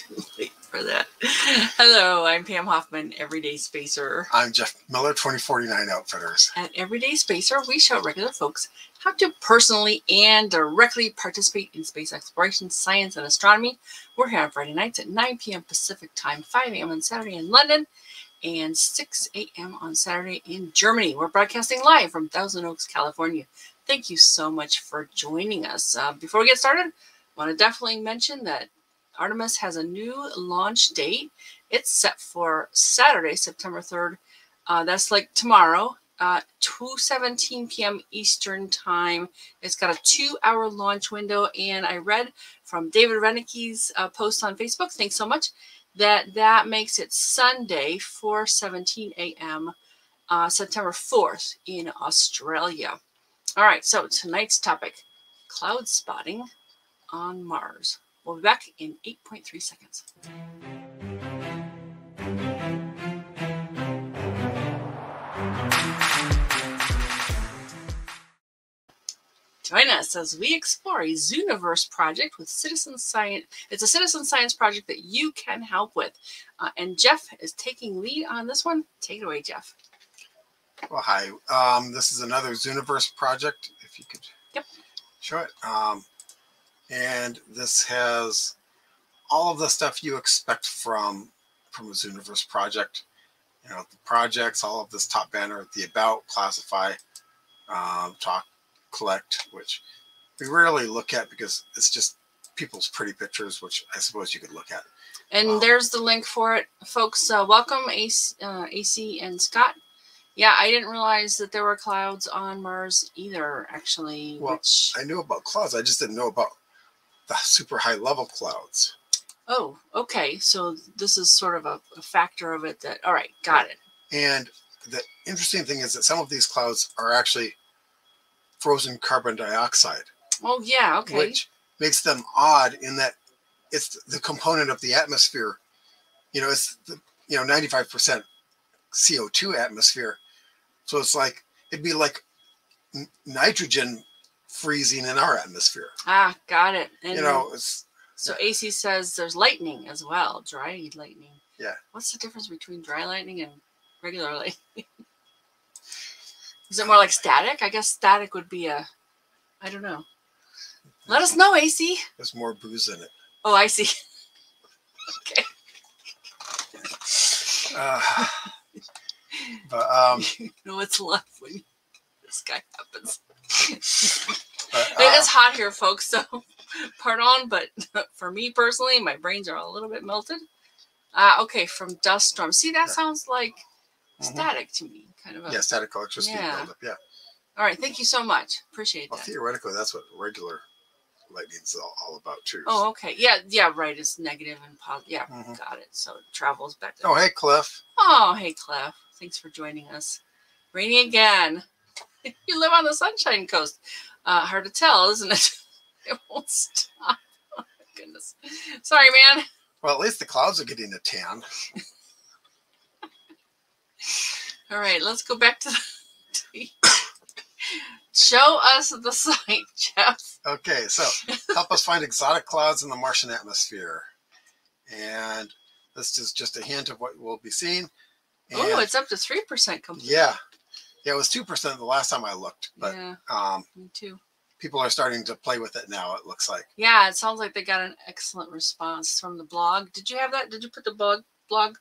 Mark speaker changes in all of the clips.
Speaker 1: too late for that. Hello, I'm Pam Hoffman, Everyday Spacer.
Speaker 2: I'm Jeff Miller, 2049 Outfitters.
Speaker 1: At Everyday Spacer, we show regular folks how to personally and directly participate in space exploration, science, and astronomy. We're here on Friday nights at 9 p.m. Pacific Time, 5 a.m. on Saturday in London, and 6 a.m. on Saturday in Germany. We're broadcasting live from Thousand Oaks, California. Thank you so much for joining us. Before we get started, I want to definitely mention that Artemis has a new launch date. It's set for Saturday, September 3rd. That's like tomorrow, 2:17 p.m. Eastern Time. It's got a 2-hour launch window, and I read from David Renicke's post on Facebook, thanks so much, that makes it Sunday, 4:17 a.m., September 4th in Australia. All right, so tonight's topic, cloud spotting on Mars. We'll be back in 8.3 seconds. Join us as we explore a Zooniverse project with citizen science. It's a citizen science project that you can help with. And Jeff is taking lead on this one. Take it away, Jeff.
Speaker 2: Well, hi. This is another Zooniverse project, if you could show it. And this has all of the stuff you expect from a Zooniverse project. You know, the projects, all of this top banner, the about, classify, talk, collect, which we rarely look at because it's just people's pretty pictures, which I suppose you could look at.
Speaker 1: And there's the link for it, folks. Welcome, AC and Scott. Yeah, I didn't realize that there were clouds on Mars either, actually.
Speaker 2: Well, I knew about clouds. I just didn't know about the super high level clouds.
Speaker 1: Oh, okay. So this is sort of a factor of it that, all right, got it.
Speaker 2: And the interesting thing is that some of these clouds are actually frozen carbon dioxide.
Speaker 1: Oh, yeah, okay.
Speaker 2: Which makes them odd in that it's the component of the atmosphere. You know, it's the 95% CO2 atmosphere. So it's like, it'd be like nitrogen freezing in our atmosphere.
Speaker 1: Ah, got it. And
Speaker 2: you know, it's...
Speaker 1: So AC says there's lightning as well, dry lightning.
Speaker 2: Yeah.
Speaker 1: What's the difference between dry lightning and regular lightning? Is it more like static? I guess static would be I don't know. Let us know, AC.
Speaker 2: There's more booze in it.
Speaker 1: Oh, I see. Okay.
Speaker 2: But
Speaker 1: you know what's left when this guy happens. It's hot here, folks, so pardon, but for me personally, my brains are a little bit melted. Okay, from dust storm. See, that sounds like static to me. Kind of a
Speaker 2: static electricity buildup. Yeah.
Speaker 1: All right, thank you so much. Appreciate that.
Speaker 2: Theoretically, that's what regular lightning's all about too.
Speaker 1: Oh, okay. Yeah, right. It's negative and positive. Yeah, got it. So it travels back.
Speaker 2: Oh, hey, Cliff.
Speaker 1: Oh, hey, Cliff. Thanks for joining us. Rainy again. You live on the Sunshine Coast. Hard to tell, isn't it? It won't stop. Oh, my goodness. Sorry, man.
Speaker 2: Well, at least the clouds are getting a tan.
Speaker 1: All right, let's go back to the show us the site, Jeff.
Speaker 2: Okay, so help us find exotic clouds in the Martian atmosphere. And this is just a hint of what we'll be seeing.
Speaker 1: Oh, it's up to 3% complete.
Speaker 2: Yeah. Yeah, it was 2% the last time I looked. But
Speaker 1: me too.
Speaker 2: People are starting to play with it now, it looks like.
Speaker 1: Yeah, it sounds like they got an excellent response from the blog. Did you have that? Did you put the blog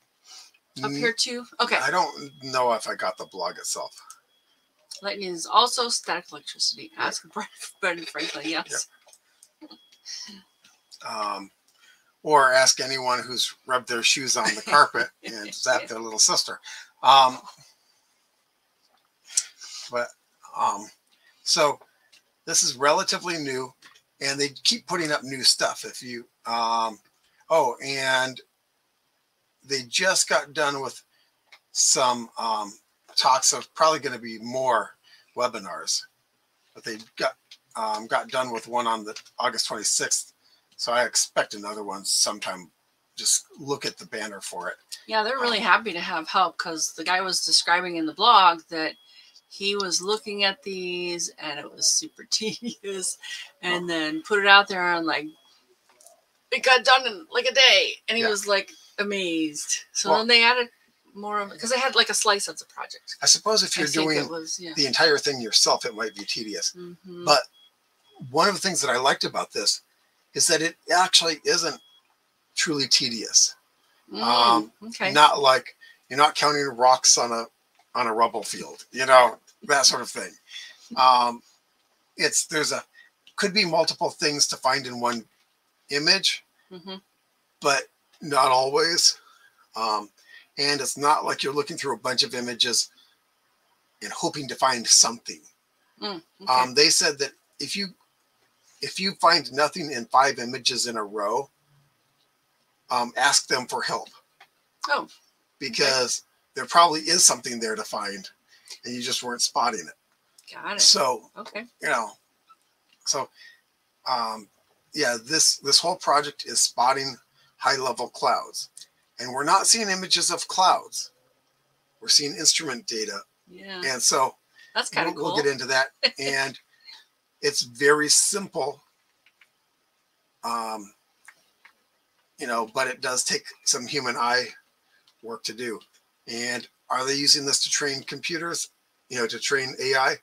Speaker 1: up here too? Okay.
Speaker 2: I don't know if I got the blog itself.
Speaker 1: Lightning is also static electricity. Ask Brendan Franklin, yes.
Speaker 2: Yep. Or ask anyone who's rubbed their shoes on the carpet and zapped their little sister. So this is relatively new, and they keep putting up new stuff. If you, and they just got done with some talks. So probably going to be more webinars, but they got done with one on the August 26th. So I expect another one sometime. Just look at the banner for it.
Speaker 1: Yeah, they're really happy to have help because the guy was describing in the blog that he was looking at these and it was super tedious, and then put it out there on like it got done in like a day, and he
Speaker 2: Yeah.
Speaker 1: was like amazed. So
Speaker 2: Well,
Speaker 1: then they added more of, because they had like a slice of the project.
Speaker 2: I suppose if you're doing the entire thing yourself, it might be tedious. But one of the things that I liked about this is that it actually isn't truly tedious.
Speaker 1: Okay.
Speaker 2: Not like you're not counting rocks on a rubble field, you know, that sort of thing. Could be multiple things to find in one image, but not always. And it's not like you're looking through a bunch of images and hoping to find something. They said that if you find nothing in 5 images in a row, ask them for help. Oh, because there probably is something there to find, and you just weren't spotting it.
Speaker 1: Got it.
Speaker 2: So, you know, so, yeah, this whole project is spotting high-level clouds, and we're not seeing images of clouds. We're seeing instrument data.
Speaker 1: Yeah.
Speaker 2: And so
Speaker 1: that's kind of cool.
Speaker 2: We'll get into that, and it's very simple. You know, but it does take some human eye work to do. And are they using this to train computers? You know, to train AI?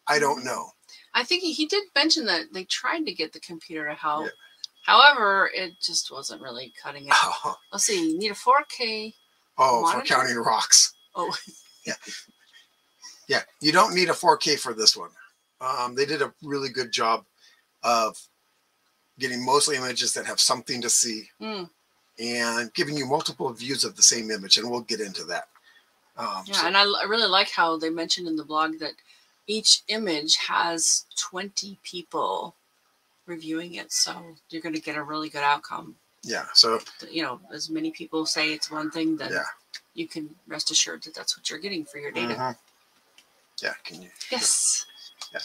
Speaker 2: I don't know.
Speaker 1: I think he did mention that they tried to get the computer to help. Yeah. However, it just wasn't really cutting it. Let's see. You need a 4K.
Speaker 2: Oh,
Speaker 1: monitor?
Speaker 2: For counting rocks.
Speaker 1: Oh.
Speaker 2: Yeah. Yeah. You don't need a 4K for this one. They did a really good job of getting mostly images that have something to see and giving you multiple views of the same image. And we'll get into that.
Speaker 1: And I really like how they mentioned in the blog that each image has 20 people reviewing it. So you're going to get a really good outcome. Yeah. So, you know, as many people say it's one thing, then you can rest assured that that's what you're getting for your data. Yeah. Can you? Yes. Yeah.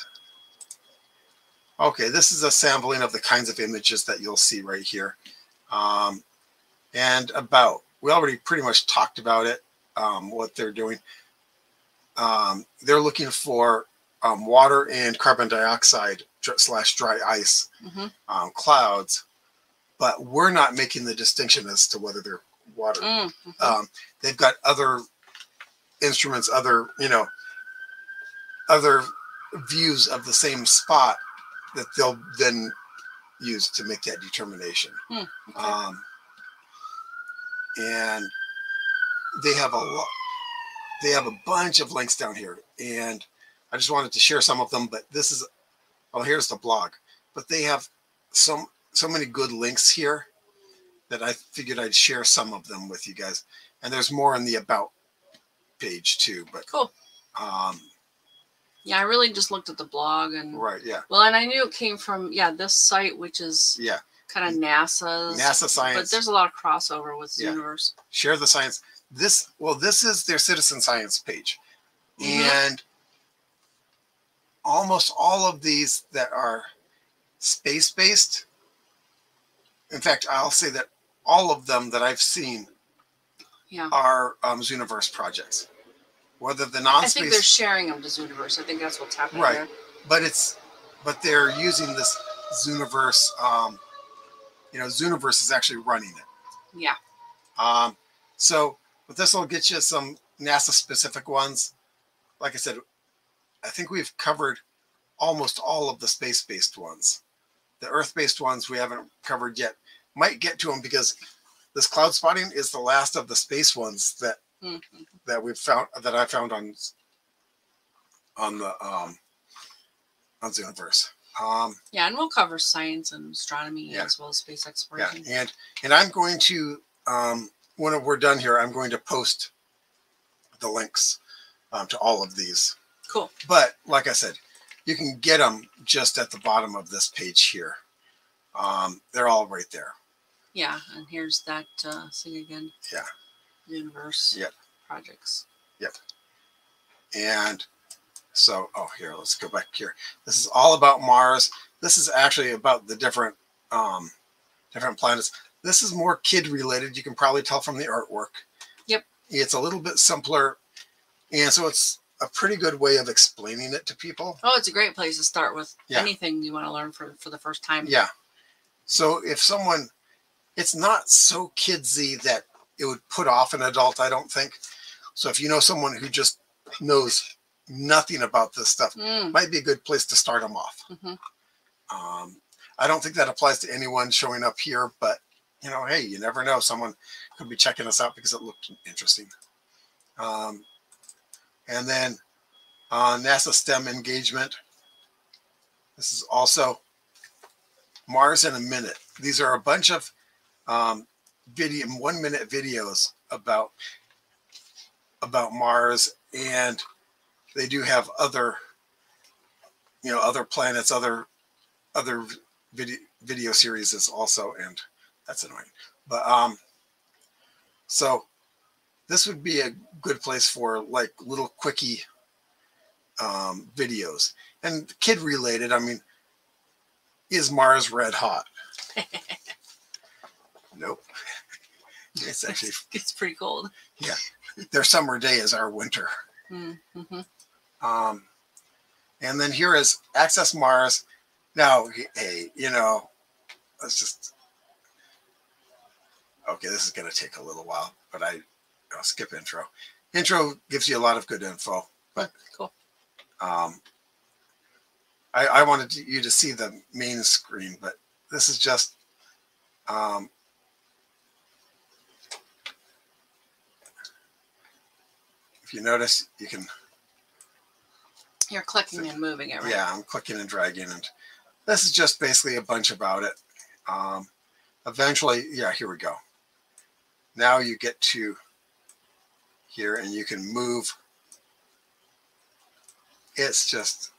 Speaker 2: Okay, this is a sampling of the kinds of images that you'll see right here. And we already pretty much talked about it, what they're doing. They're looking for water and carbon dioxide / dry ice clouds, but we're not making the distinction as to whether they're water. They've got other instruments, other views of the same spot that they'll then use to make that determination. And they have a bunch of links down here, and I just wanted to share some of them, but here's the blog, but they have so many good links here that I figured I'd share some of them with you guys. And there's more in the about page too, but cool. Yeah, I really just looked at the blog and well, and I knew it came from this site, which is kind of NASA science, but there's a lot of crossover with Zooniverse. Share the science. This is their citizen science page, and almost all of these that are space based. In fact, I'll say that all of them that I've seen are Zooniverse projects. Whether the non-space, I think they're sharing them to Zooniverse. I think that's what's happening there. But they're using this Zooniverse. Zooniverse is actually running it. Yeah. But this will get you some NASA specific ones. Like I said, I think we've covered almost all of the space-based ones. The Earth-based ones we haven't covered yet. Might get to them because this Cloudspotting is the last of the space ones that I found on Zooniverse. And we'll cover science and astronomy as well as space exploration. Yeah, and I'm going to when we're done here, I'm going to post the links to all of these. Cool. But like I said, you can get them just at the bottom of this page here. They're all right there. Yeah, and here's that thing again. Yeah. Zooniverse. Yep. Projects. Yep. And so, here, let's go back here. This is all about Mars. This is actually about the different planets. This is more kid related. You can probably tell from the artwork. Yep. It's a little bit simpler, and so it's a pretty good way of explaining it to people. Oh, it's a great place to start with anything you want to learn for the first time. Yeah. So if someone it's not so kidsy that it would put off an adult, I don't think. So if you know someone who just knows nothing about this stuff, might be a good place to start them off. I don't think that applies to anyone showing up here, but you know, hey, you never know. Someone could be checking us out because it looked interesting. And then NASA STEM engagement. This is also Mars in a Minute. These are a bunch of 1-minute videos about Mars, and they do have other, you know, other planets, other video series also, and that's annoying. But so this would be a good place for like little quickie videos, and kid related. I mean, is Mars red hot? Nope. It's actually,
Speaker 1: it's pretty cold.
Speaker 2: Yeah, their summer day is our winter. And then here is Access Mars. Now, hey, you know, let's just, okay, this is going to take a little while, but I'll skip intro. Intro gives you a lot of good info, but
Speaker 1: cool.
Speaker 2: I wanted you to see the main screen, but this is just, if you notice, you can.
Speaker 1: You're clicking and moving it, right?
Speaker 2: Yeah, I'm clicking and dragging, and this is just basically a bunch about it. Eventually, yeah, here we go. Now you get to here, and you can move. It's just.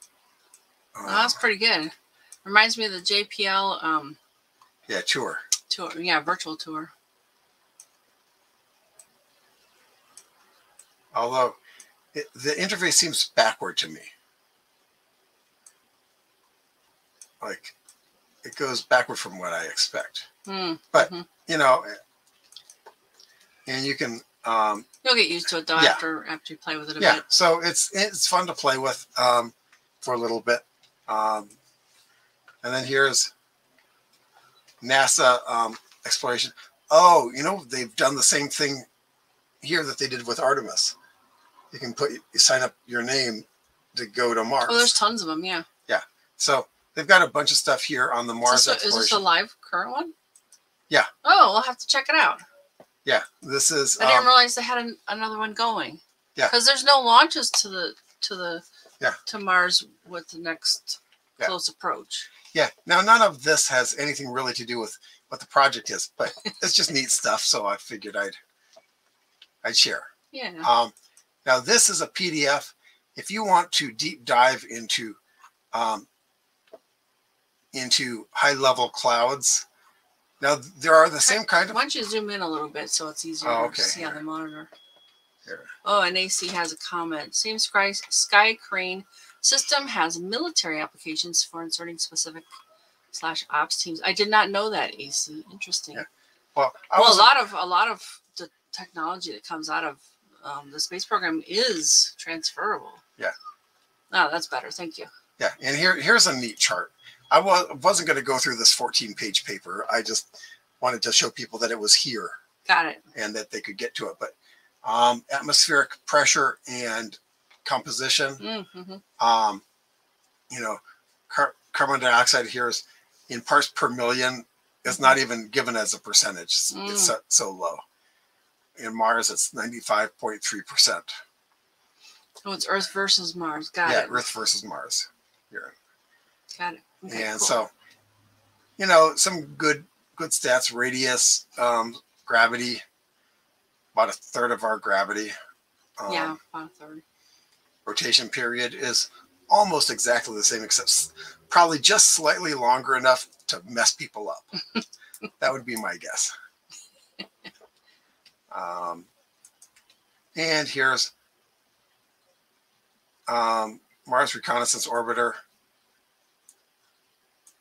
Speaker 1: Oh, that's pretty good. Reminds me of the JPL.
Speaker 2: Yeah, tour.
Speaker 1: Yeah, virtual tour.
Speaker 2: Although the interface seems backward to me. Like it goes backward from what I expect. But you know, and you can
Speaker 1: you'll get used to it though after you play with it a bit.
Speaker 2: Yeah, so it's fun to play with for a little bit. And then here's NASA exploration. Oh, you know, they've done the same thing here that they did with Artemis. You can sign up your name to go to Mars.
Speaker 1: Oh, there's tons of them, yeah.
Speaker 2: Yeah. So they've got a bunch of stuff here on the Mars exploration.
Speaker 1: Is this a live current one?
Speaker 2: Yeah.
Speaker 1: Oh, we'll have to check it out.
Speaker 2: Yeah, this is.
Speaker 1: I didn't realize they had another one going.
Speaker 2: Yeah.
Speaker 1: Because there's no launches to Mars with the next close approach.
Speaker 2: Yeah. Now none of this has anything really to do with what the project is, but it's just neat stuff. So I figured I'd share.
Speaker 1: Yeah.
Speaker 2: Now this is a PDF. If you want to deep dive into high-level clouds, now there are the same kind of.
Speaker 1: Why don't you zoom in a little bit so it's easier to see on the monitor?
Speaker 2: Here.
Speaker 1: Oh, and AC has a comment. Same sky crane system has military applications for inserting specific /ops teams. I did not know that, AC. Interesting.
Speaker 2: Yeah. Well,
Speaker 1: a lot of the technology that comes out of the space program is transferable.
Speaker 2: Yeah.
Speaker 1: Oh, that's better. Thank you.
Speaker 2: Yeah, and here's a neat chart. I wasn't going to go through this 14-page paper. I just wanted to show people that it was here.
Speaker 1: Got it.
Speaker 2: And that they could get to it. But atmospheric pressure and composition. You know, carbon dioxide here is in parts per million. It's not even given as a percentage. It's so low. In Mars, it's 95.3%.
Speaker 1: Oh, it's Earth versus Mars. Got it.
Speaker 2: Yeah, Earth versus Mars. Here.
Speaker 1: Got it. Okay,
Speaker 2: and
Speaker 1: cool.
Speaker 2: So, you know, some good stats. Radius, gravity, about 1/3 of our gravity.
Speaker 1: Yeah, about 1/3.
Speaker 2: Rotation period is almost exactly the same, except probably just slightly longer enough to mess people up. That would be my guess. And here's Mars Reconnaissance Orbiter.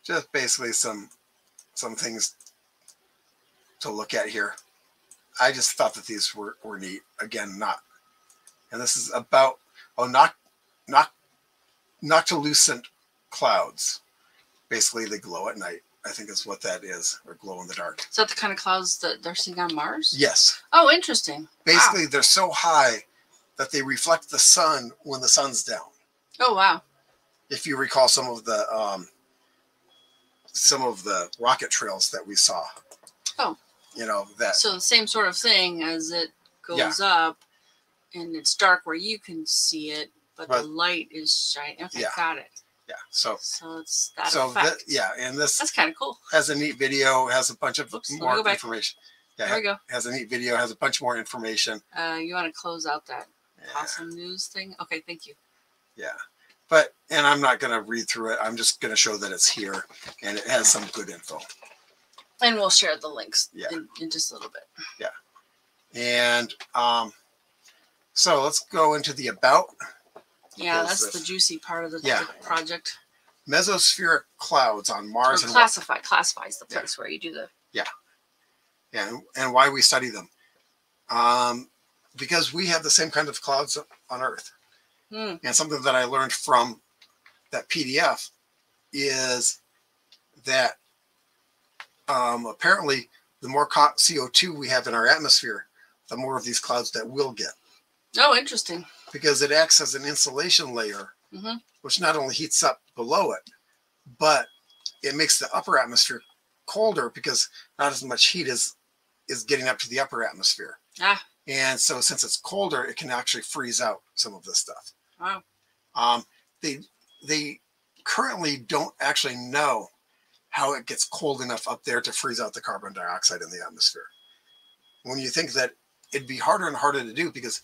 Speaker 2: Just basically some things to look at here. I just thought that these were neat. Again, and this is about noctilucent clouds. Basically, they glow at night. I think is what that is, or glow in the dark.
Speaker 1: Is that the kind of clouds that they're seeing on Mars?
Speaker 2: Yes.
Speaker 1: Oh, interesting.
Speaker 2: Basically,
Speaker 1: wow.
Speaker 2: They're so high that they reflect the sun when the sun's down.
Speaker 1: Oh, wow.
Speaker 2: If you recall some of the rocket trails that we saw.
Speaker 1: Oh.
Speaker 2: You know, that.
Speaker 1: So the same sort of thing as it goes up and it's dark where you can see it, but the light is shining. Okay, got it.
Speaker 2: Yeah. So
Speaker 1: it's that effect.
Speaker 2: And that's
Speaker 1: kind of cool.
Speaker 2: Has a neat video, has a bunch of more information. Yeah,
Speaker 1: there we go.
Speaker 2: Has a neat video, has a bunch more information.
Speaker 1: You want to close out that awesome news thing? Okay, thank you.
Speaker 2: Yeah. And I'm not going to read through it. I'm just going to show that it's here and it has some good info.
Speaker 1: And we'll share the links in just a little bit.
Speaker 2: Yeah. And so let's go into the about.
Speaker 1: Yeah, that's the juicy part of the project.
Speaker 2: Mesospheric clouds on Mars.
Speaker 1: Or classify is the place where you do the...
Speaker 2: Yeah, and why we study them. Because we have the same kind of clouds on Earth. And something that I learned from that PDF is that apparently the more CO2 we have in our atmosphere, the more of these clouds that we'll get.
Speaker 1: Oh, interesting.
Speaker 2: Because it acts as an insulation layer, which not only heats up below it, but it makes the upper atmosphere colder because not as much heat is getting up to the upper atmosphere. And so since it's colder, it can actually freeze out some of this stuff.
Speaker 1: Wow.
Speaker 2: They currently don't actually know how it gets cold enough up there to freeze out the carbon dioxide in the atmosphere. When you think that it'd be harder and harder to do because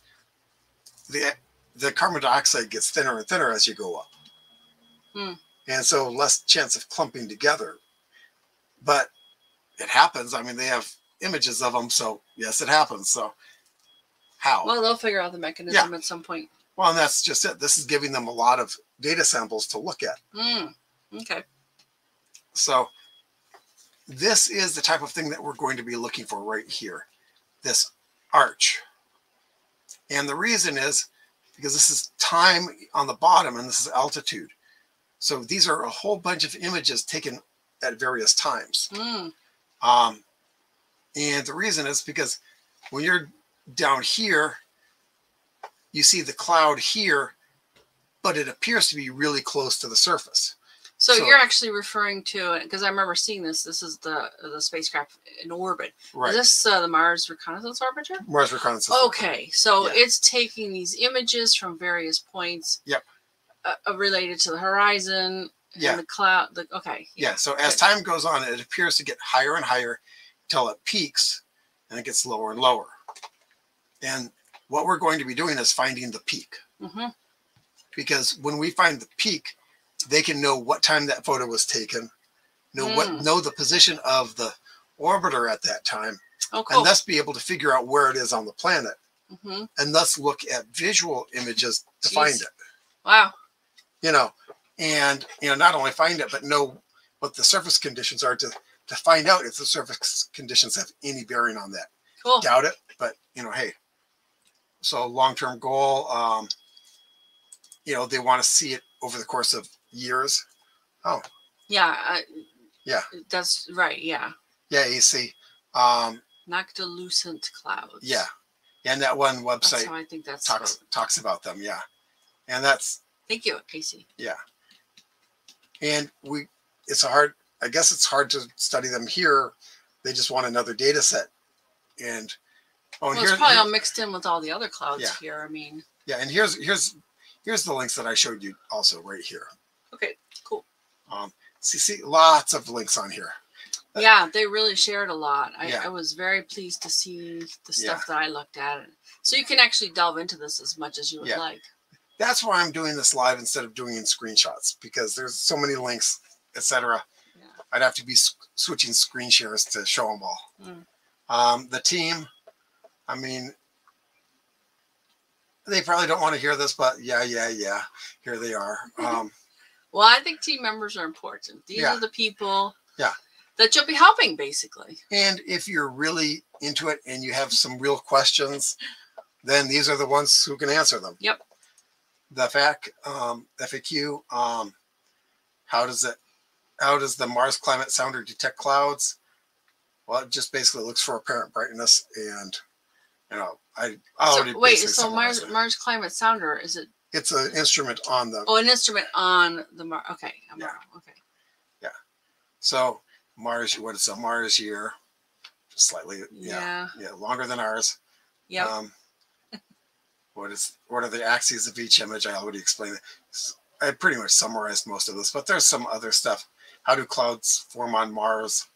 Speaker 2: the carbon dioxide gets thinner and thinner as you go up. And so less chance of clumping together. But it happens. I mean, they have images of them. So yes, it happens. So how?
Speaker 1: Well, they'll figure out the mechanism at some point.
Speaker 2: Well, and that's just it. This is giving them a lot of data samples to look at.
Speaker 1: Okay.
Speaker 2: So this is the type of thing that we're going to be looking for right here. This arch. And the reason is because this is time on the bottom and this is altitude. So these are a whole bunch of images taken at various times. And the reason is because when you're down here, you see the cloud here, but it appears to be really close to the surface.
Speaker 1: So you're actually referring to it, because I remember seeing this. This is the spacecraft in orbit.
Speaker 2: Right.
Speaker 1: Is this the Mars Reconnaissance Orbiter?
Speaker 2: Mars Reconnaissance Orbiter.
Speaker 1: Okay, so it's taking these images from various points. Related to the horizon and the cloud.
Speaker 2: So as time goes on, it appears to get higher and higher until it peaks, and it gets lower and lower. And what we're going to be doing is finding the peak. Because when we find the peak, they can know what time that photo was taken, know the position of the orbiter at that time, and thus be able to figure out where it is on the planet, and thus look at visual images to find it.
Speaker 1: Wow.
Speaker 2: And not only find it, but know what the surface conditions are to find out if the surface conditions have any bearing on that.
Speaker 1: Cool.
Speaker 2: Doubt it, but hey. So long-term goal, they want to see it over the course of years.
Speaker 1: That's right.
Speaker 2: You see,
Speaker 1: noctilucent clouds.
Speaker 2: And that one website
Speaker 1: that's how I think that's
Speaker 2: talks about them. And that's
Speaker 1: thank you, Casey.
Speaker 2: And I guess it's hard to study them here. They just want another data set. And
Speaker 1: it's probably all mixed in with all the other clouds here. I mean,
Speaker 2: and here's the links that I showed you also right here.
Speaker 1: Okay, cool.
Speaker 2: See lots of links on here.
Speaker 1: They really shared a lot. I was very pleased to see the stuff that I looked at. So you can actually delve into this as much as you would like.
Speaker 2: That's why I'm doing this live instead of doing screenshots, because there's so many links, etc. I'd have to be switching screen shares to show them all. The team, I mean, they probably don't want to hear this, but here they are.
Speaker 1: Well, I think team members are important. These are the people that you'll be helping, basically.
Speaker 2: And if you're really into it and you have some real questions, then these are the ones who can answer them. The FAQ, how does it how does the Mars Climate Sounder detect clouds? Well, it just basically looks for apparent brightness, and I already
Speaker 1: so, wait.
Speaker 2: basically
Speaker 1: So
Speaker 2: summarized
Speaker 1: Mars Climate Sounder, is it?
Speaker 2: It's an instrument on the.
Speaker 1: Oh, an instrument on the Mars. Okay.
Speaker 2: Yeah.
Speaker 1: Okay.
Speaker 2: Yeah. So Mars, what is a Mars year? Just slightly. Yeah. Longer than ours.
Speaker 1: Yeah.
Speaker 2: What are the axes of each image? I already explained it. I pretty much summarized most of this, but there's some other stuff. How do clouds form on Mars?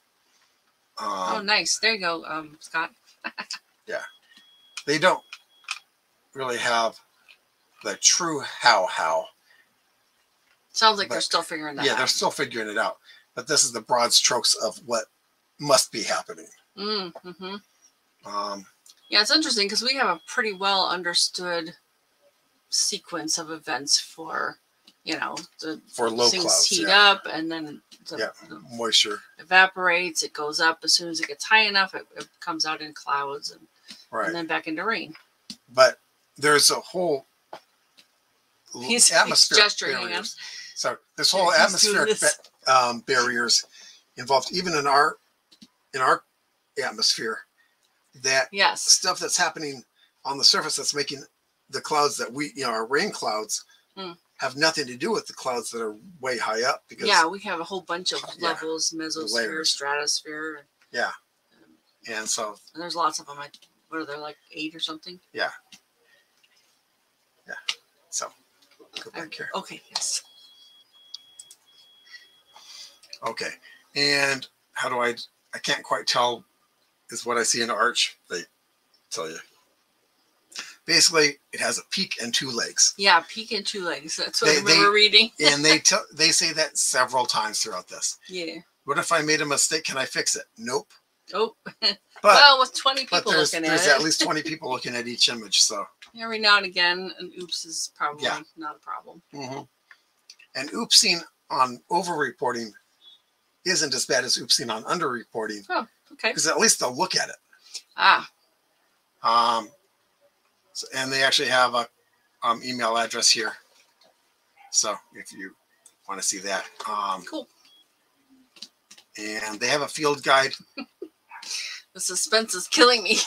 Speaker 1: Oh, nice. There you go, Scott.
Speaker 2: Yeah. They don't really have the true how.
Speaker 1: Sounds like they're still figuring that out.
Speaker 2: Yeah, they're still figuring it out. But this is the broad strokes of what must be happening.
Speaker 1: Mm-hmm. Yeah, it's interesting because we have a pretty well understood sequence of events for,
Speaker 2: for low
Speaker 1: things
Speaker 2: clouds,
Speaker 1: heat up, and then the
Speaker 2: moisture
Speaker 1: evaporates. It goes up as soon as it gets high enough. It comes out in clouds, and then back into rain.
Speaker 2: But there's a whole atmospheric
Speaker 1: gesturing
Speaker 2: barriers. So there's whole atmospheric barriers involved, even in our atmosphere. That stuff that's happening on the surface that's making the clouds that we, our rain clouds, have nothing to do with the clouds that are way high up. Because
Speaker 1: we have a whole bunch of levels, mesosphere, stratosphere.
Speaker 2: Yeah. And
Speaker 1: there's lots of them. What are there, like 8 or something?
Speaker 2: Yeah. Yeah. So go back here.
Speaker 1: Okay. Yes.
Speaker 2: Okay. And how do I can't quite tell is what I see in arch. They tell you. Basically, it has a peak and 2 legs. Yeah,
Speaker 1: peak and 2 legs. That's what I remember reading.
Speaker 2: And they say that several times throughout this.
Speaker 1: Yeah.
Speaker 2: What if I made a mistake? Can I fix it? Nope.
Speaker 1: Oh. Well, with 20 people looking at it.
Speaker 2: There's at least 20 people looking at each image. So
Speaker 1: every now and again, an oops is probably not a problem.
Speaker 2: Mm-hmm. And oopsing on over-reporting isn't as bad as oopsing on under-reporting.
Speaker 1: Oh, okay.
Speaker 2: Because at least they'll look at it. And they actually have a email address here. So if you want to see that.
Speaker 1: Cool.
Speaker 2: And they have a field guide.
Speaker 1: The suspense is killing me.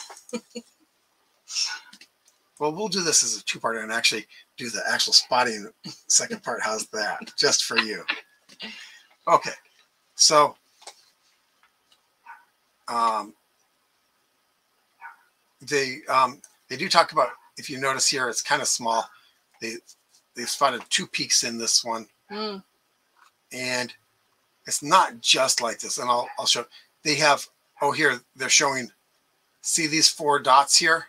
Speaker 2: Well, we'll do this as a 2-parter and actually do the actual spotting second part. How's that? Just for you. Okay. So they do talk about, if you notice here, it's kind of small. They've spotted 2 peaks in this one. And it's not just like this. And I'll show. They have, here they're showing, see these 4 dots here?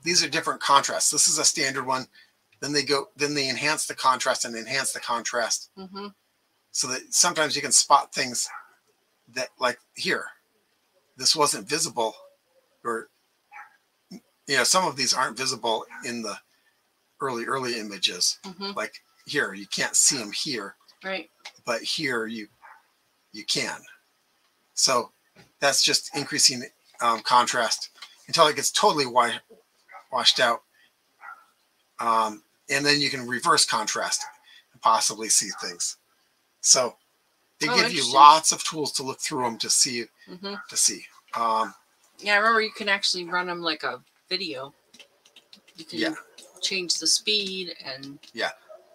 Speaker 2: These are different contrasts. This is a standard one. Then they enhance the contrast and enhance the contrast.
Speaker 1: Mm-hmm.
Speaker 2: So that sometimes you can spot things that, like here, this wasn't visible, or some of these aren't visible in the early images.
Speaker 1: Mm-hmm.
Speaker 2: Like here, you can't see them here,
Speaker 1: right?
Speaker 2: But here you can. So that's just increasing contrast until it gets totally washed out, and then you can reverse contrast and possibly see things. So they give you lots of tools to look through them to see.
Speaker 1: Mm-hmm.
Speaker 2: To see.
Speaker 1: Yeah, I remember you can actually run them like a video. You can change the speed and.
Speaker 2: Yeah,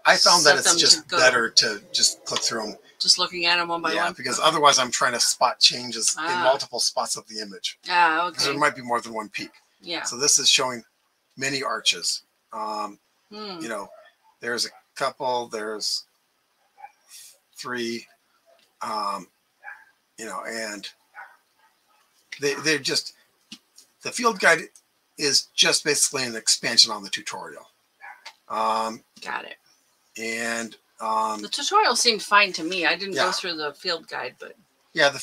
Speaker 2: I found that it's just better to just click through them.
Speaker 1: Just looking at them one by one.
Speaker 2: Yeah, because otherwise I'm trying to spot changes in multiple spots of the image.
Speaker 1: Ah, okay.
Speaker 2: Because there might be more than one peak.
Speaker 1: Yeah.
Speaker 2: So this is showing many arches. There's a couple. There's 3. And they're just, the field guide is just basically an expansion on the tutorial.
Speaker 1: Got it.
Speaker 2: And
Speaker 1: the tutorial seemed fine to me. I didn't go through the field guide, but
Speaker 2: yeah,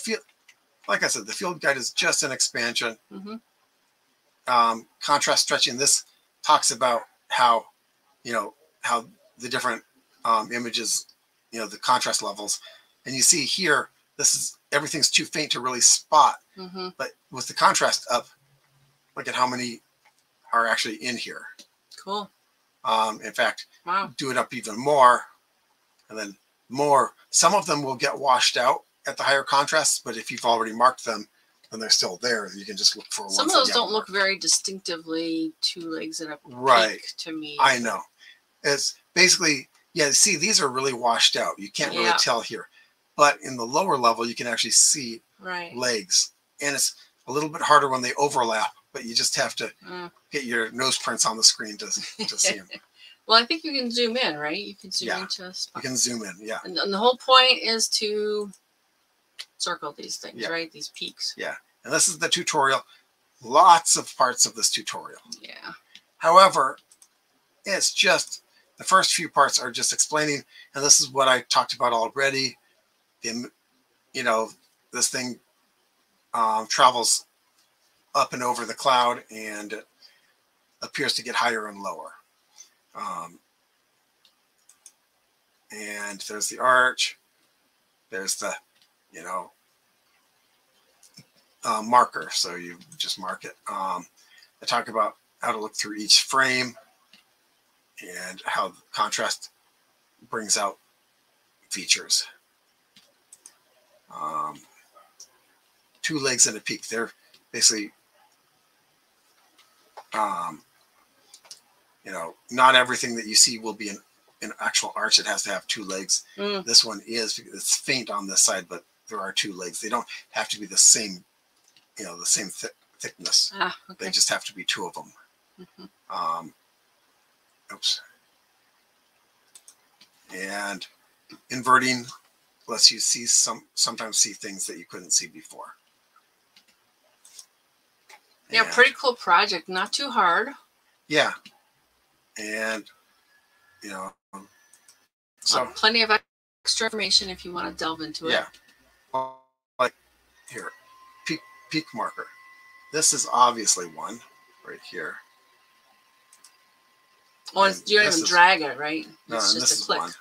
Speaker 2: like I said, the field guide is just an expansion.
Speaker 1: Mm-hmm.
Speaker 2: Contrast stretching. This talks about how the different images, the contrast levels, and you see here, everything's too faint to really spot.
Speaker 1: Mm-hmm.
Speaker 2: But with the contrast up, look at how many are actually in here.
Speaker 1: Cool.
Speaker 2: In fact, do it up even more, and then more, some of them will get washed out at the higher contrast, but if you've already marked them and they're still there, you can just look for ones.
Speaker 1: Some of those don't look very distinctively 2 legs in a
Speaker 2: right
Speaker 1: peak to me.
Speaker 2: I know. It's basically, yeah, see, these are really washed out. You can't really tell here. But in the lower level, you can actually see legs. And it's a little bit harder when they overlap, but you just have to get your nose prints on the screen to see them.
Speaker 1: Well, I think you can zoom in, right? You can zoom into spots.
Speaker 2: You can zoom in, yeah.
Speaker 1: And the whole point is to circle these things, right? These peaks.
Speaker 2: Yeah. And this is the tutorial. Lots of parts of this tutorial.
Speaker 1: Yeah.
Speaker 2: However, it's just, the first few parts are just explaining, and this is what I talked about already. You know, this thing travels up and over the cloud and appears to get higher and lower. And there's the arch. There's the, you know, marker. So you just mark it. I talk about how to look through each frame and how the contrast brings out features. 2 legs and a peak. They're basically, you know, not everything that you see will be an actual arch. It has to have 2 legs. This one is, it's faint on this side, but there are 2 legs. They don't have to be the same, you know, the same thickness. They just have to be 2 of them. Oops. And inverting lets you see sometimes see things that you couldn't see before.
Speaker 1: Yeah, and pretty cool project. Not too hard.
Speaker 2: Yeah. And, you know, so
Speaker 1: plenty of extra information if you want to delve into it.
Speaker 2: Yeah. Like here, peak marker. This is obviously one right here.
Speaker 1: Oh, you don't even drag it, right?
Speaker 2: No,
Speaker 1: it's
Speaker 2: and
Speaker 1: just
Speaker 2: this
Speaker 1: a click.
Speaker 2: Is one.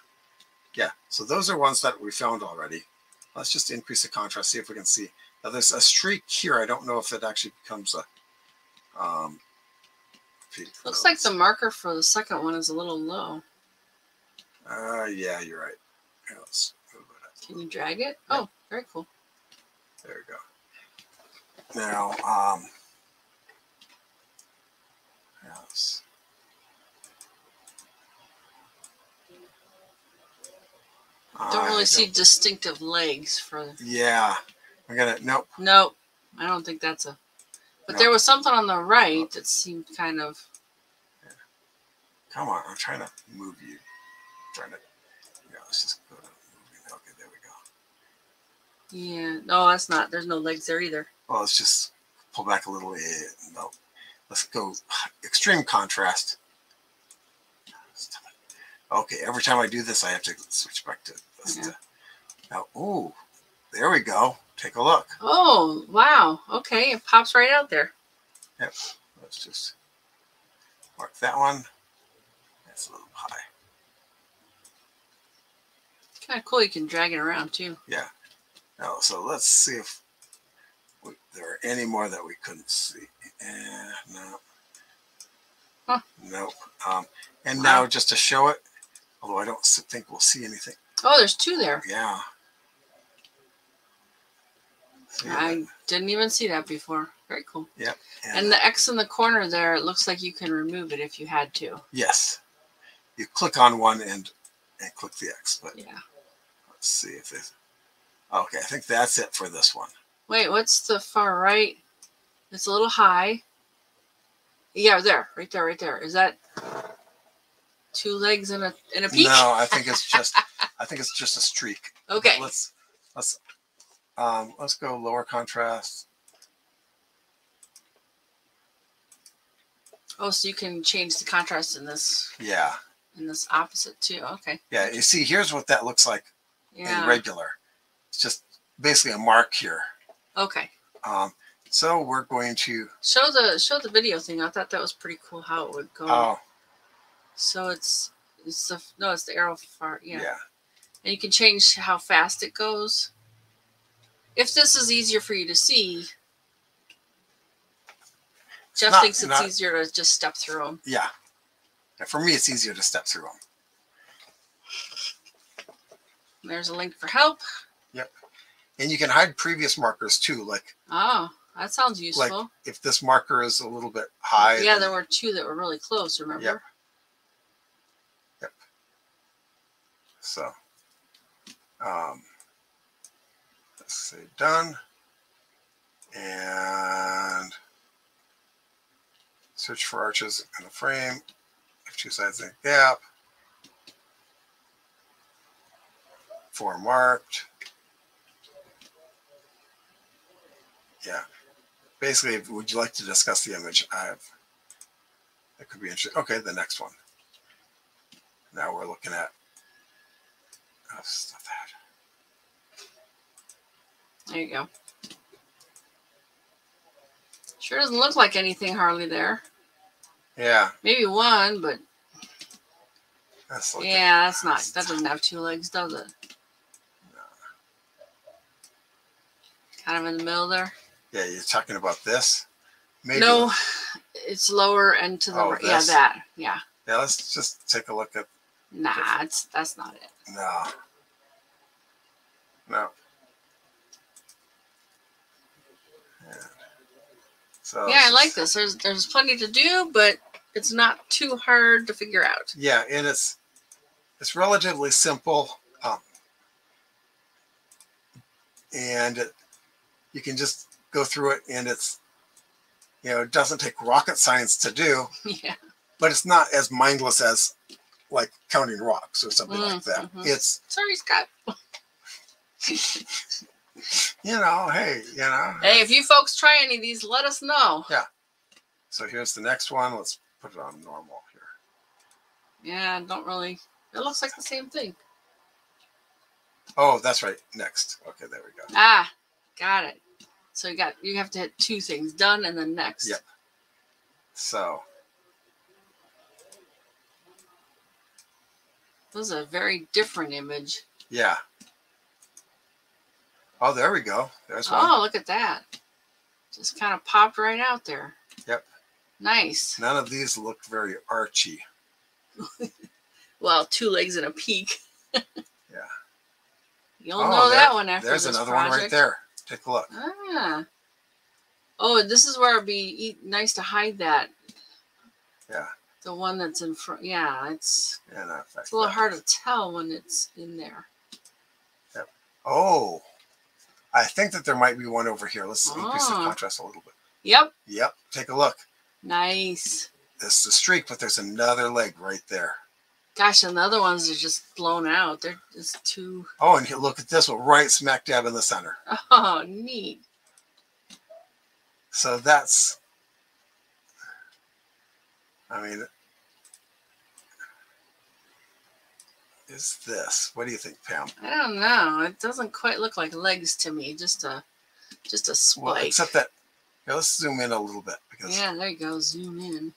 Speaker 2: Yeah, so those are ones that we found already. Let's just increase the contrast, see if we can see. Now there's a streak here. I don't know if it actually becomes a
Speaker 1: looks like the marker for the second one is a little low.
Speaker 2: Yeah, you're right. Here, let's move it up.
Speaker 1: Can you drag it?
Speaker 2: Yeah.
Speaker 1: Oh, very cool.
Speaker 2: There we go. Now, yes.
Speaker 1: Don't really see distinctive legs for.
Speaker 2: Yeah, I'm gonna. Nope.
Speaker 1: Nope. I don't think that's a. But there was something on the right that seemed kind of.
Speaker 2: Yeah. Come on, I'm trying to move you. Yeah, let's just go to moving. Okay, there we go.
Speaker 1: Yeah. No, that's not. There's no legs there either.
Speaker 2: Well, let's just pull back a little. No. Let's go extreme contrast. Okay, every time I do this, I have to switch back to this. Yeah. Now, ooh, there we go. Take a look.
Speaker 1: Oh, wow. Okay, it pops right out there.
Speaker 2: Yep. Let's just mark that one. That's a little high.
Speaker 1: Kind of cool. You can drag it around too.
Speaker 2: Yeah. Now, so let's see if there are any more that we couldn't see. No.
Speaker 1: Huh.
Speaker 2: Nope. And now just to show it, although I don't think we'll see anything.
Speaker 1: Oh, there's 2 there.
Speaker 2: Yeah.
Speaker 1: I didn't even see that before. Very cool.
Speaker 2: Yep.
Speaker 1: And the X in the corner there, it looks like you can remove it if you had to.
Speaker 2: Yes. You click on one and click the X. But
Speaker 1: yeah.
Speaker 2: Let's see if there's. Okay, I think that's it for this one.
Speaker 1: Wait, what's the far right? It's a little high. Yeah, there, right there, right there. Is that 2 legs in a peak?
Speaker 2: No, I think it's just a streak.
Speaker 1: Okay.
Speaker 2: But let's go lower contrast.
Speaker 1: Oh, so you can change the contrast in this.
Speaker 2: Yeah.
Speaker 1: In this opposite too. Okay.
Speaker 2: Yeah, you see, here's what that looks like in regular. It's just basically a mark here.
Speaker 1: Okay.
Speaker 2: So we're going to
Speaker 1: show the video thing. I thought that was pretty cool how it would go.
Speaker 2: Oh.
Speaker 1: So it's the arrow far. Yeah.
Speaker 2: Yeah.
Speaker 1: And you can change how fast it goes. If this is easier for you to see, Jeff thinks it's easier to just step through them. There's a link for help.
Speaker 2: Yep. And you can hide previous markers too. Like,
Speaker 1: oh, that sounds useful.
Speaker 2: Like if this marker is a little bit high.
Speaker 1: Yeah, there were 2 that were really close, remember?
Speaker 2: Yep. Yep. So, let's say done. And search for arches in the frame. If 2 sides in a gap. 4 marked. Yeah. Basically, would you like to discuss the image? That could be interesting. Okay, the next one. Now we're looking at stuff that.
Speaker 1: There you go. Sure doesn't look like anything hardly there.
Speaker 2: Yeah.
Speaker 1: Maybe 1, but
Speaker 2: that's
Speaker 1: that's not. That doesn't have 2 legs, does it?
Speaker 2: No.
Speaker 1: Kind of in the middle there.
Speaker 2: Yeah, you're talking about this? Maybe.
Speaker 1: No, it's lower and to the right. Yeah, that. Yeah.
Speaker 2: Yeah, let's just take a look at.
Speaker 1: Nah, that's not it.
Speaker 2: No. No. Yeah. So
Speaker 1: yeah, I like this. There's plenty to do, but it's not too hard to figure out.
Speaker 2: Yeah, and it's relatively simple, and you can just go through it, and it's, it doesn't take rocket science to do.
Speaker 1: Yeah.
Speaker 2: But it's not as mindless as like counting rocks or something like that. It's
Speaker 1: sorry, Scott.
Speaker 2: Hey,
Speaker 1: Hey, if you folks try any of these, let us know.
Speaker 2: Yeah. So here's the next one. Let's put it on normal here.
Speaker 1: Yeah, don't really. It looks like the same thing.
Speaker 2: Oh, that's right. Next. Okay, there we go.
Speaker 1: Ah, got it. So you have to hit 2 things, done and then next.
Speaker 2: Yep. So
Speaker 1: this is a very different image.
Speaker 2: Yeah. Oh, there we go. There's one.
Speaker 1: Oh, look at that. Just kind of popped right out there.
Speaker 2: Yep.
Speaker 1: Nice.
Speaker 2: None of these look very archy.
Speaker 1: Well, 2 legs and a peak.
Speaker 2: Yeah.
Speaker 1: You'll know that one after
Speaker 2: there's
Speaker 1: this
Speaker 2: another
Speaker 1: project.
Speaker 2: one right there. Take a look.
Speaker 1: Ah. Oh, this is where it'd be nice to hide that.
Speaker 2: Yeah.
Speaker 1: The one that's in front. Yeah, it's
Speaker 2: it's
Speaker 1: a little hard to tell when it's in there.
Speaker 2: Yep. Oh, I think that there might be one over here. Let's increase the contrast a little bit.
Speaker 1: Yep.
Speaker 2: Yep. Take a look.
Speaker 1: Nice.
Speaker 2: This is the streak, but there's another leg right there.
Speaker 1: Gosh, and the other ones are just blown out. They're just too.
Speaker 2: Oh, and look at this one right smack dab in the center.
Speaker 1: Oh, neat.
Speaker 2: So that's, is this? What do you think, Pam?
Speaker 1: I don't know. It doesn't quite look like legs to me. Just a spike.
Speaker 2: Well, except that. Here, let's zoom in a little bit because.
Speaker 1: Yeah, there you go. Zoom in.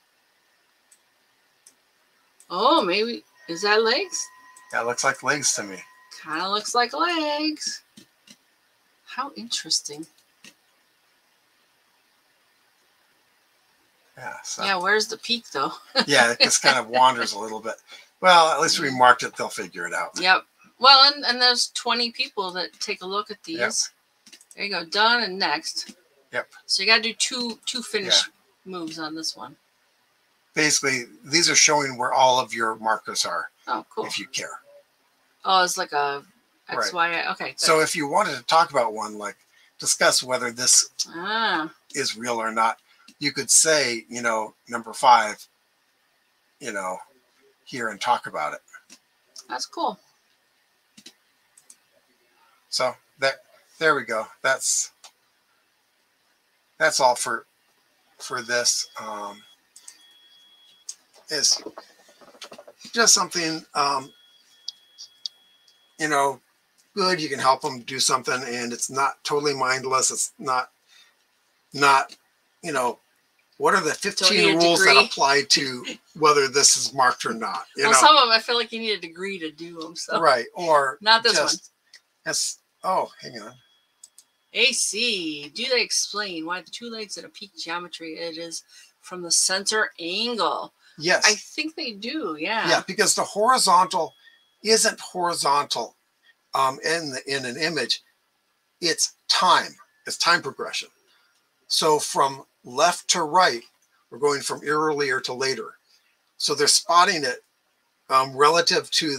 Speaker 1: Oh, maybe is that legs?
Speaker 2: Yeah, it looks like legs to me.
Speaker 1: Kind of looks like legs. How interesting.
Speaker 2: Yeah. So.
Speaker 1: Yeah, where's the peak though?
Speaker 2: Yeah, it just kind of wanders a little bit. Well, at least we marked it. They'll figure it out.
Speaker 1: Yep. Well, and there's 20 people that take a look at these. Yep. There you go. Done and next.
Speaker 2: Yep.
Speaker 1: So you got to do two finish moves on this one.
Speaker 2: Basically, these are showing where all of your markers are.
Speaker 1: Oh, cool.
Speaker 2: If you care.
Speaker 1: Oh, it's like a X,
Speaker 2: right.
Speaker 1: Y. Okay. Good.
Speaker 2: So if you wanted to talk about one, like discuss whether this is real or not, you could say, number 5, here and talk about it.
Speaker 1: That's cool.
Speaker 2: So there we go. That's all for this. It's just something, good. You can help them do something, and it's not totally mindless. It's not, what are the 15 rules that apply to whether this is marked or not?
Speaker 1: Well, some of them, I feel like you need a degree to do them. So.
Speaker 2: Right. Or
Speaker 1: not this one.
Speaker 2: Yes. Oh, hang on.
Speaker 1: AC, do they explain why the 2 legs at a peak geometry it is from the center angle?
Speaker 2: Yes.
Speaker 1: I think they do, yeah.
Speaker 2: Yeah, because the horizontal isn't horizontal in an image, it's time. It's time progression. So from left to right, we're going from earlier to later. So they're spotting it relative to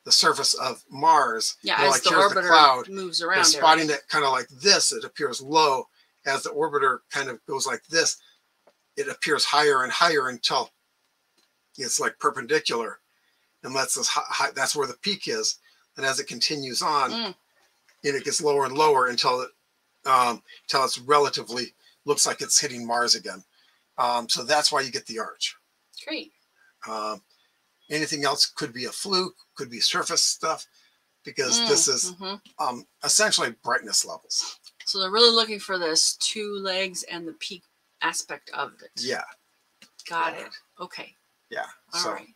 Speaker 2: the surface of Mars.
Speaker 1: Yeah,
Speaker 2: as
Speaker 1: like the
Speaker 2: here's
Speaker 1: orbiter
Speaker 2: the cloud,
Speaker 1: moves around.
Speaker 2: They're spotting it kind of like this. It appears low. As the orbiter kind of goes like this, it appears higher and higher until it's like perpendicular, and that's where the peak is. And as it continues on, and it gets lower and lower until it's relatively looks like it's hitting Mars again. So that's why you get the arch.
Speaker 1: Great.
Speaker 2: Anything else could be a fluke, could be surface stuff, because this is essentially brightness levels.
Speaker 1: So they're really looking for this 2 legs and the peak aspect of it.
Speaker 2: Yeah.
Speaker 1: Got it. Okay.
Speaker 2: Yeah.
Speaker 1: All right.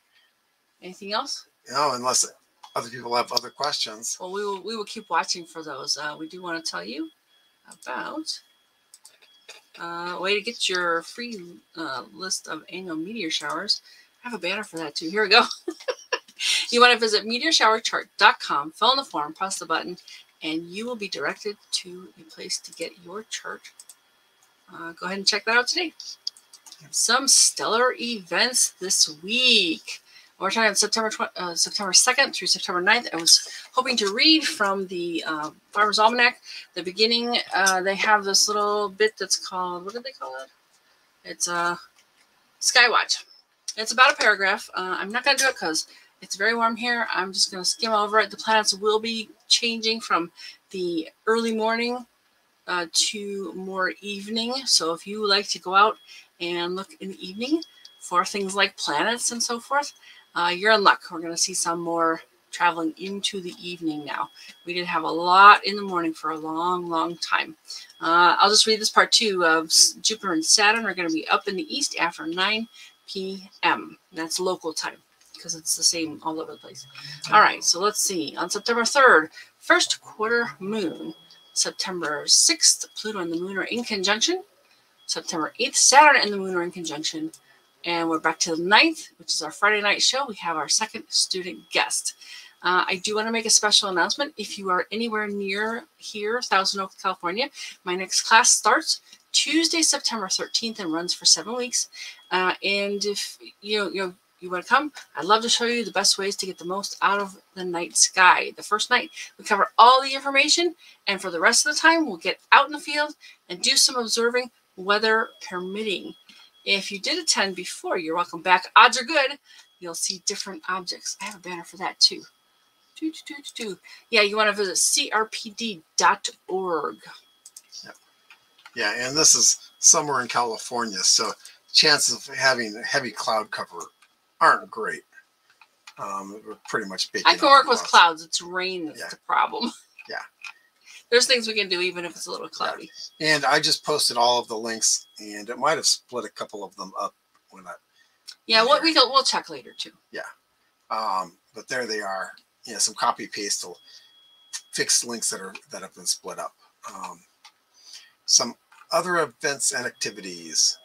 Speaker 1: Anything else?
Speaker 2: No, unless other people have other questions.
Speaker 1: Well, we will keep watching for those. We do want to tell you about a way to get your free list of annual meteor showers. I have a banner for that too. Here we go. You want to visit meteorshowerchart.com, fill in the form, press the button, and you will be directed to a place to get your chart. Go ahead and check that out today. Some stellar events this week. We're talking September 2nd through September 9th. I was hoping to read from the Farmer's Almanac. The beginning, they have this little bit that's called, what did they call it? It's Skywatch. It's about a paragraph. I'm not going to do it because it's very warm here. I'm just going to skim over it. The planets will be changing from the early morning to more evening. So if you like to go out and look in the evening for things like planets and so forth, you're in luck. We're going to see some more traveling into the evening now. We did have a lot in the morning for a long, long time. I'll just read this part too. Jupiter and Saturn are going to be up in the east after 9 p.m. That's local time because it's the same all over the place. All right, so let's see. On September 3rd, first quarter moon. September 6th, Pluto and the moon are in conjunction. September 8th, Saturn and the moon are in conjunction. And we're back to the 9th, which is our Friday night show. We have our second student guest. I do want to make a special announcement. If you are anywhere near here, Thousand Oaks, California, my next class starts Tuesday, September 13th and runs for 7 weeks. And if you want to come, I'd love to show you the best ways to get the most out of the night sky. The first night, we cover all the information, and for the rest of the time, we'll get out in the field and do some observing, weather permitting. If you did attend before, you're welcome back. Odds are good. You'll see different objects. I have a banner for that too. Yeah, you want to visit crpd.org.
Speaker 2: Yeah, and this is somewhere in California, so chances of having a heavy cloud cover aren't great. We're pretty much baking.
Speaker 1: I can work with clouds. It's rain that's the problem.
Speaker 2: Yeah.
Speaker 1: There's things we can do even if it's a little cloudy.
Speaker 2: Yeah. And I just posted all of the links, and it might have split a couple of them up when I.
Speaker 1: Yeah, we'll check later too.
Speaker 2: Yeah, but there they are. Yeah, some copy paste will fix links that have been split up. Some other events and activities.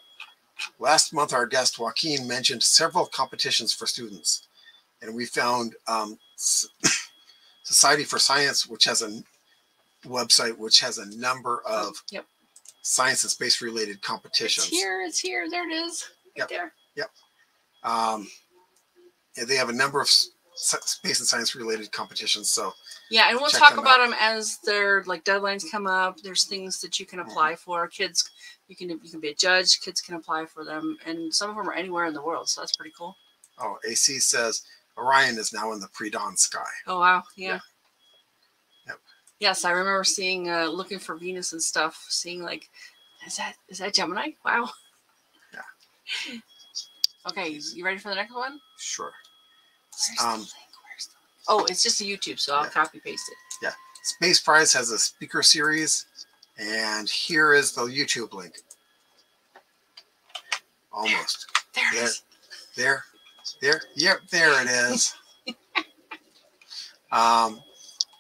Speaker 2: Last month, our guest Joaquin mentioned several competitions for students, and we found Society for Science, which has a website which has a number of science and space related competitions.
Speaker 1: It's here. There it is. Right there.
Speaker 2: Yep. They have a number of space and science related competitions. So
Speaker 1: yeah, and we'll talk about them as their deadlines come up. There's things that you can apply for. Kids, you can be a judge. Kids can apply for them, and some of them are anywhere in the world. So that's pretty cool.
Speaker 2: Oh, AC says Orion is now in the pre-dawn sky.
Speaker 1: Oh wow, yeah.
Speaker 2: Yep.
Speaker 1: Yes, I remember seeing looking for Venus and stuff. Seeing is that Gemini? Wow.
Speaker 2: Yeah.
Speaker 1: Okay, you ready for the next one?
Speaker 2: Sure.
Speaker 1: Where's the link? Oh, it's just a YouTube, so I'll copy paste it.
Speaker 2: Yeah. Space Prize has a speaker series, and here is the YouTube link. Almost.
Speaker 1: There it is.
Speaker 2: There. Yep, there it is.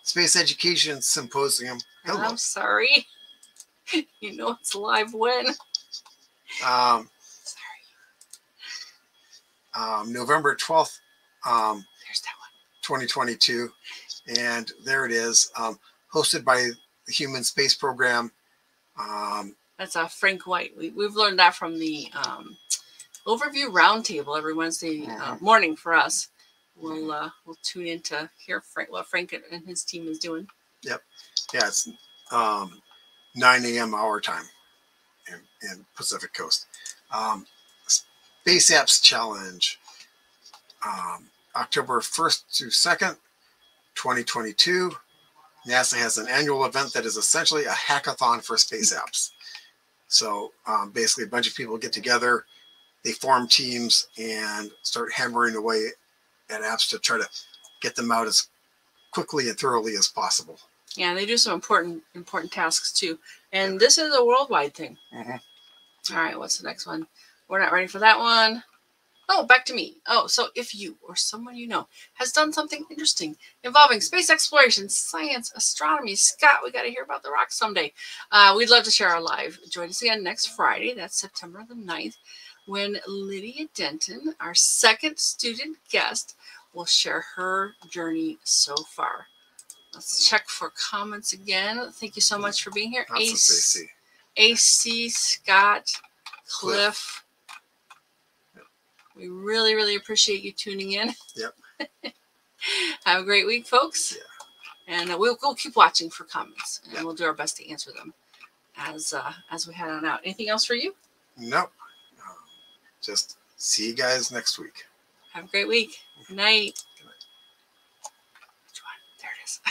Speaker 2: Space Education Symposium.
Speaker 1: Hello. I'm sorry. You know it's live when.
Speaker 2: Sorry. November 12th.
Speaker 1: There's that one.
Speaker 2: 2022. And there it is, hosted by the Human Space Program.
Speaker 1: That's Frank White. We've learned that from the overview roundtable every Wednesday morning for us. We'll tune in to hear what Frank and his team is doing.
Speaker 2: Yep. Yeah, it's 9 a.m. our time in Pacific Coast. Space Apps Challenge, October 1st to 2nd, 2022. NASA has an annual event that is essentially a hackathon for space apps. So basically a bunch of people get together, they form teams and start hammering away at apps to try to get them out as quickly and thoroughly as possible.
Speaker 1: Yeah, they do some important tasks too. And this is a worldwide thing. All right, what's the next one? We're not ready for that one. Oh, back to me. Oh, so if you or someone you know has done something interesting involving space exploration, science, astronomy, Scott, we got to hear about the rocks someday. We'd love to share our live. Join us again next Friday. That's September the 9th, when Lydia Denton, our second student guest, will share her journey so far. Let's check for comments again. Thank you so much for being here. AC, Scott, Cliff. We really, really appreciate you tuning in.
Speaker 2: Yep.
Speaker 1: Have a great week, folks. Yeah. And we'll keep watching for comments, and we'll do our best to answer them as we head on out. Anything else for you?
Speaker 2: Nope. Just see you guys next week.
Speaker 1: Have a great week. Good night. There it is.